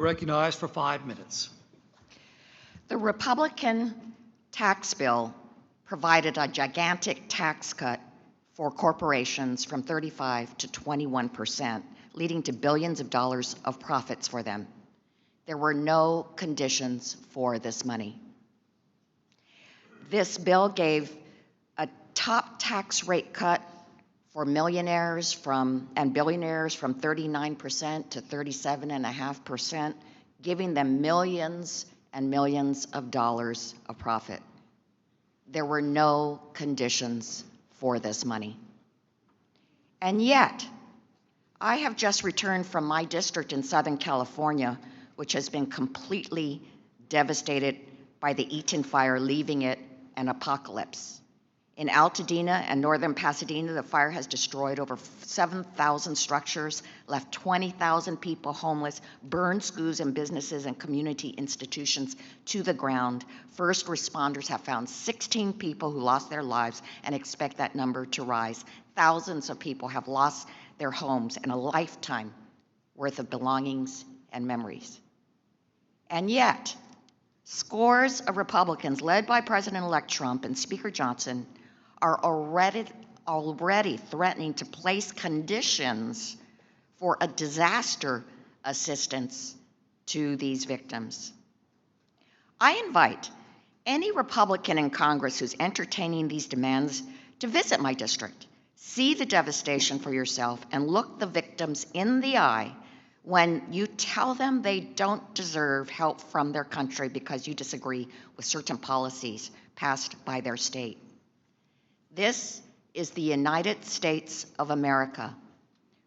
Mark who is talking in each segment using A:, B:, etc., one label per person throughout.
A: Recognized for 5 minutes.
B: The Republican tax bill provided a gigantic tax cut for corporations from 35 to 21%, leading to billions of dollars of profits for them. There were no conditions for this money. This bill gave a top tax rate cut for millionaires and billionaires from 39% to 37.5%, giving them millions and millions of dollars of profit. There were no conditions for this money. And yet, I have just returned from my district in Southern California, which has been completely devastated by the Eaton fire, leaving it an apocalypse. In Altadena and northern Pasadena, the fire has destroyed over 7,000 structures, left 20,000 people homeless, burned schools and businesses and community institutions to the ground. First responders have found 16 people who lost their lives and expect that number to rise. Thousands of people have lost their homes and a lifetime worth of belongings and memories. And yet, scores of Republicans, led by President-elect Trump and Speaker Johnson, are already threatening to place conditions for a disaster assistance to these victims. I invite any Republican in Congress who's entertaining these demands to visit my district, see the devastation for yourself, and look the victims in the eye when you tell them they don't deserve help from their country because you disagree with certain policies passed by their state. This is the United States of America.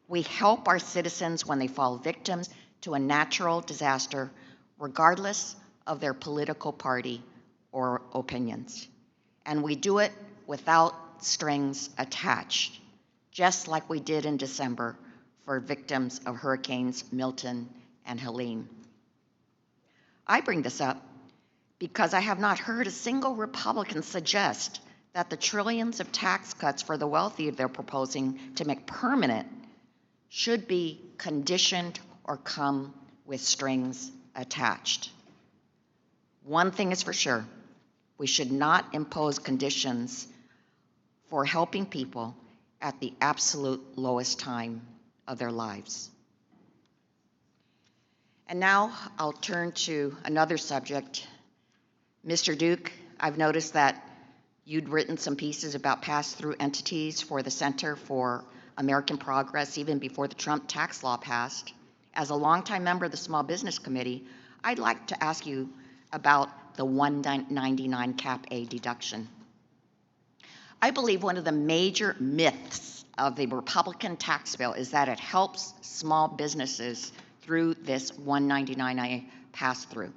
B: We help our citizens when they fall victims to a natural disaster, regardless of their political party or opinions. And we do it without strings attached, just like we did in December for victims of Hurricanes Milton and Helene. I bring this up because I have not heard a single Republican suggest that the trillions of tax cuts for the wealthy they're proposing to make permanent should be conditioned or come with strings attached. One thing is for sure, we should not impose conditions for helping people at the absolute lowest time of their lives. And now I'll turn to another subject. Mr. Duke, I've noticed that you'd written some pieces about pass-through entities for the Center for American Progress even before the Trump tax law passed. As a longtime member of the Small Business Committee, I'd like to ask you about the 199 Cap A deduction. I believe one of the major myths of the Republican tax bill is that it helps small businesses through this 199A pass-through.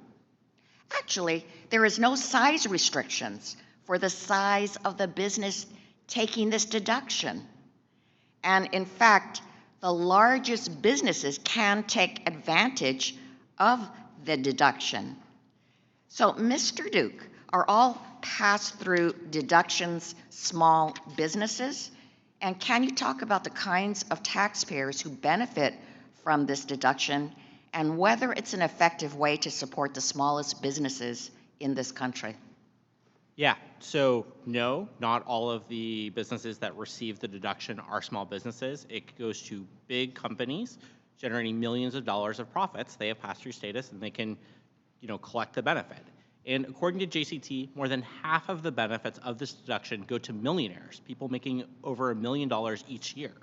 B: Actually, there is no size restrictions for the size of the business taking this deduction. And in fact, the largest businesses can take advantage of the deduction. So, Mr. Duke, are all pass-through deductions small businesses? And can you talk about the kinds of taxpayers who benefit from this deduction and whether it's an effective way to support the smallest businesses in this country?
C: Yeah, so no, not all of the businesses that receive the deduction are small businesses. It goes to big companies generating millions of dollars of profits. They have pass-through status and they can, collect the benefit. And according to JCT, more than half of the benefits of this deduction go to millionaires, people making over $1 million each year.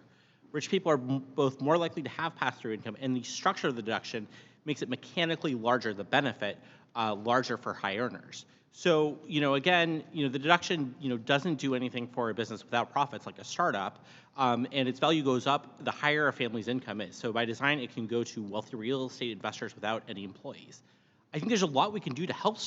C: Rich people are both more likely to have pass-through income, and the structure of the deduction makes it mechanically larger, the benefit larger for high earners. So, again, the deduction, doesn't do anything for a business without profits like a startup, and its value goes up the higher a family's income is. So by design, it can go to wealthy real estate investors without any employees. I think there's a lot we can do to help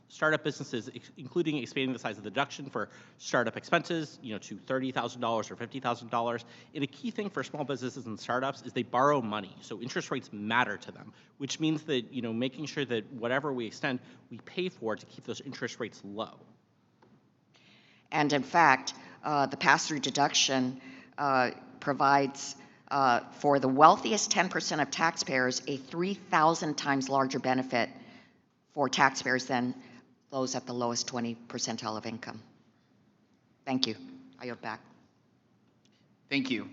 C: startup businesses, including expanding the size of the deduction for startup expenses, to $30,000 or $50,000. And a key thing for small businesses and startups is they borrow money, so interest rates matter to them, which means that making sure that whatever we extend, we pay for to keep those interest rates low.
B: And in fact, the pass-through deduction provides for the wealthiest 10% of taxpayers, a 3,000 times larger benefit for taxpayers than those at the lowest 20 percentile of income. Thank you. I yield back.
D: Thank you.